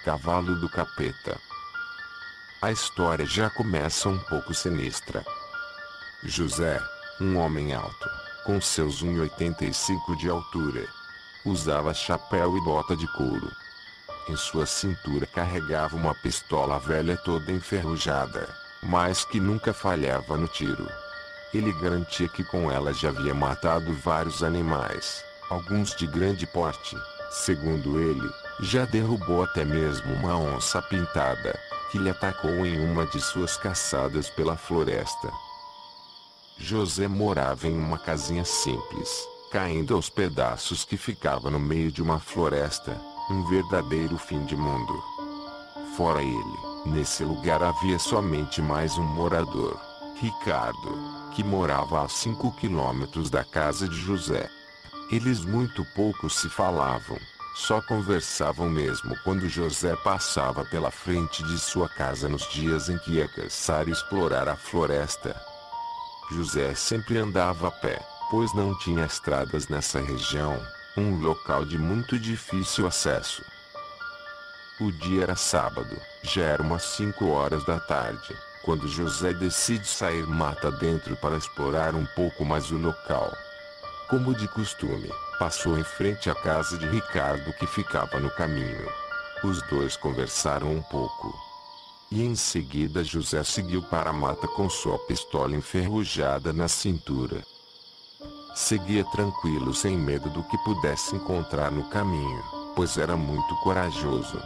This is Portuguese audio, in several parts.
Cavalo do Capeta. A história já começa um pouco sinistra. José, um homem alto, com seus 1,85 de altura, usava chapéu e bota de couro. Em sua cintura carregava uma pistola velha toda enferrujada, mas que nunca falhava no tiro. Ele garantia que com ela já havia matado vários animais, alguns de grande porte. Segundo ele, já derrubou até mesmo uma onça pintada, que lhe atacou em uma de suas caçadas pela floresta. José morava em uma casinha simples, caindo aos pedaços, que ficava no meio de uma floresta, um verdadeiro fim de mundo. Fora ele, nesse lugar havia somente mais um morador, Ricardo, que morava a 5 quilômetros da casa de José. Eles muito pouco se falavam, só conversavam mesmo quando José passava pela frente de sua casa nos dias em que ia caçar e explorar a floresta. José sempre andava a pé, pois não tinha estradas nessa região, um local de muito difícil acesso. O dia era sábado, já era umas 5 horas da tarde, quando José decide sair mata dentro para explorar um pouco mais o local. Como de costume, passou em frente à casa de Ricardo, que ficava no caminho. Os dois conversaram um pouco. E em seguida José seguiu para a mata com sua pistola enferrujada na cintura. Seguia tranquilo, sem medo do que pudesse encontrar no caminho, pois era muito corajoso.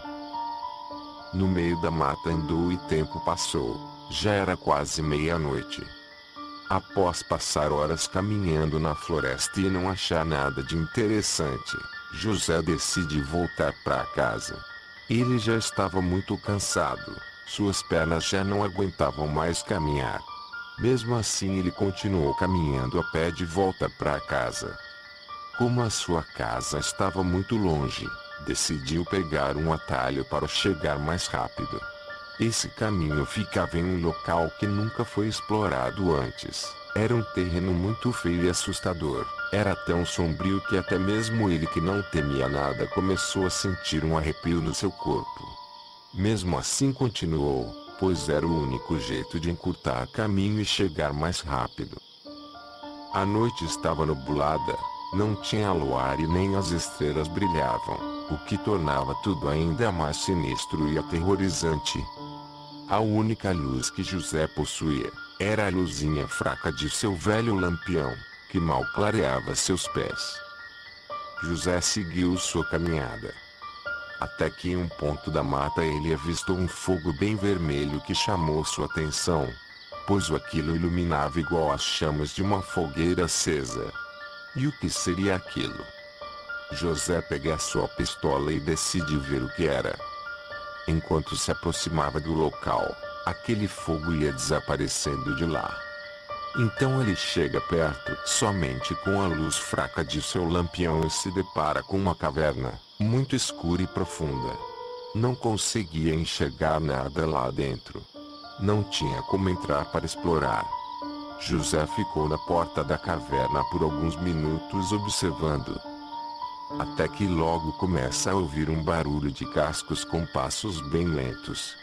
No meio da mata andou e tempo passou, já era quase meia-noite. Após passar horas caminhando na floresta e não achar nada de interessante, José decide voltar para casa. Ele já estava muito cansado, suas pernas já não aguentavam mais caminhar. Mesmo assim ele continuou caminhando a pé de volta para casa. Como a sua casa estava muito longe, decidiu pegar um atalho para chegar mais rápido. Esse caminho ficava em um local que nunca foi explorado antes. Era um terreno muito feio e assustador. Era tão sombrio que até mesmo ele, que não temia nada, começou a sentir um arrepio no seu corpo. Mesmo assim continuou, pois era o único jeito de encurtar caminho e chegar mais rápido. A noite estava nublada, não tinha luar e nem as estrelas brilhavam, o que tornava tudo ainda mais sinistro e aterrorizante. A única luz que José possuía era a luzinha fraca de seu velho lampião, que mal clareava seus pés. José seguiu sua caminhada. Até que em um ponto da mata ele avistou um fogo bem vermelho que chamou sua atenção, pois aquilo iluminava igual as chamas de uma fogueira acesa. E o que seria aquilo? José pega a sua pistola e decide ver o que era. Enquanto se aproximava do local, aquele fogo ia desaparecendo de lá. Então ele chega perto somente com a luz fraca de seu lampião e se depara com uma caverna, muito escura e profunda. Não conseguia enxergar nada lá dentro. Não tinha como entrar para explorar. José ficou na porta da caverna por alguns minutos observando. Até que logo começa a ouvir um barulho de cascos com passos bem lentos.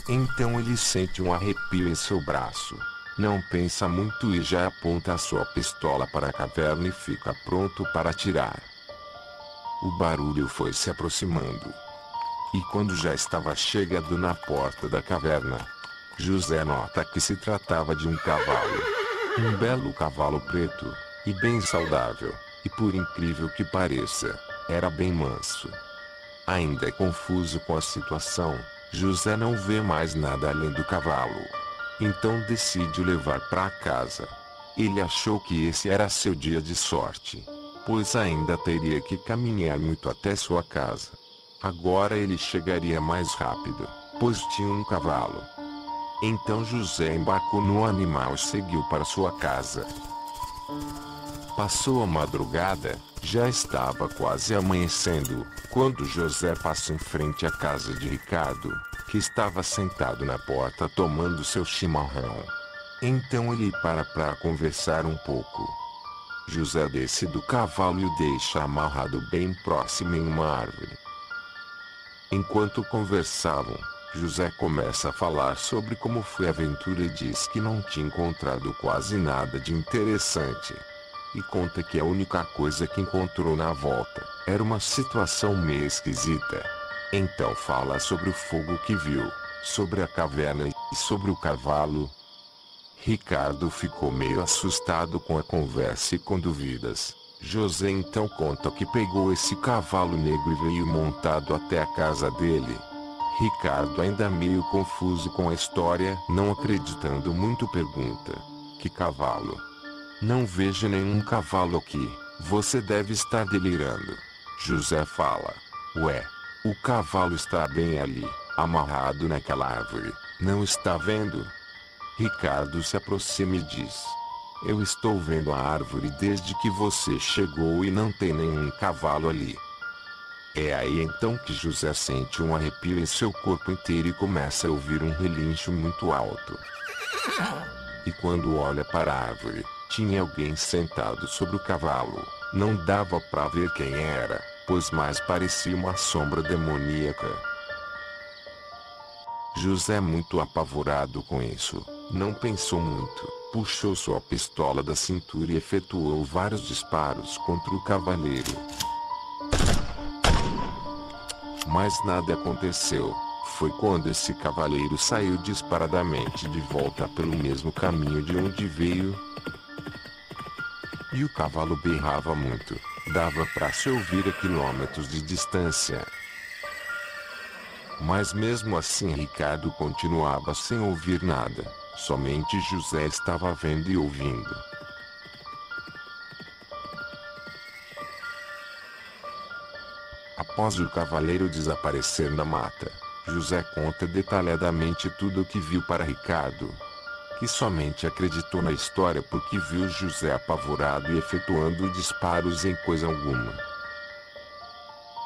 Então ele sente um arrepio em seu braço. Não pensa muito e já aponta a sua pistola para a caverna e fica pronto para atirar. O barulho foi se aproximando. E quando já estava chegando na porta da caverna, José nota que se tratava de um cavalo. Um belo cavalo preto, e bem saudável, e por incrível que pareça, era bem manso. Ainda confuso com a situação, José não vê mais nada além do cavalo. Então decide o levar para casa. Ele achou que esse era seu dia de sorte, pois ainda teria que caminhar muito até sua casa. Agora ele chegaria mais rápido, pois tinha um cavalo. Então José embarcou no animal e seguiu para sua casa. Passou a madrugada, já estava quase amanhecendo, quando José passa em frente à casa de Ricardo, que estava sentado na porta tomando seu chimarrão. Então ele para conversar um pouco. José desce do cavalo e o deixa amarrado bem próximo em uma árvore. Enquanto conversavam, José começa a falar sobre como foi a aventura e diz que não tinha encontrado quase nada de interessante. E conta que a única coisa que encontrou na volta era uma situação meio esquisita. Então fala sobre o fogo que viu, sobre a caverna e sobre o cavalo. Ricardo ficou meio assustado com a conversa e com dúvidas. José então conta que pegou esse cavalo negro e veio montado até a casa dele. Ricardo, ainda meio confuso com a história, não acreditando muito, pergunta: que cavalo? Não vejo nenhum cavalo aqui, você deve estar delirando. José fala: ué, o cavalo está bem ali, amarrado naquela árvore, não está vendo? Ricardo se aproxima e diz: eu estou vendo a árvore desde que você chegou e não tem nenhum cavalo ali. É aí então que José sente um arrepio em seu corpo inteiro e começa a ouvir um relincho muito alto. E quando olha para a árvore, tinha alguém sentado sobre o cavalo. Não dava para ver quem era, pois mais parecia uma sombra demoníaca. José, muito apavorado com isso, não pensou muito, puxou sua pistola da cintura e efetuou vários disparos contra o cavaleiro. Mas nada aconteceu. Foi quando esse cavaleiro saiu disparadamente de volta pelo mesmo caminho de onde veio. E o cavalo berrava muito, dava para se ouvir a quilômetros de distância. Mas mesmo assim Ricardo continuava sem ouvir nada, somente José estava vendo e ouvindo. Após o cavaleiro desaparecer na mata, José conta detalhadamente tudo o que viu para Ricardo, que somente acreditou na história porque viu José apavorado e efetuando disparos em coisa alguma.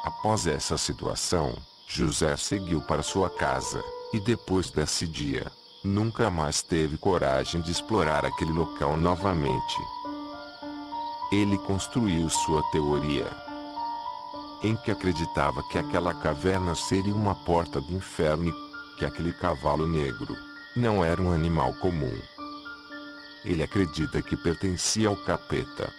Após essa situação, José seguiu para sua casa, e depois desse dia, nunca mais teve coragem de explorar aquele local novamente. Ele construiu sua teoria, em que acreditava que aquela caverna seria uma porta do inferno e que aquele cavalo negro não era um animal comum. Ele acredita que pertencia ao capeta.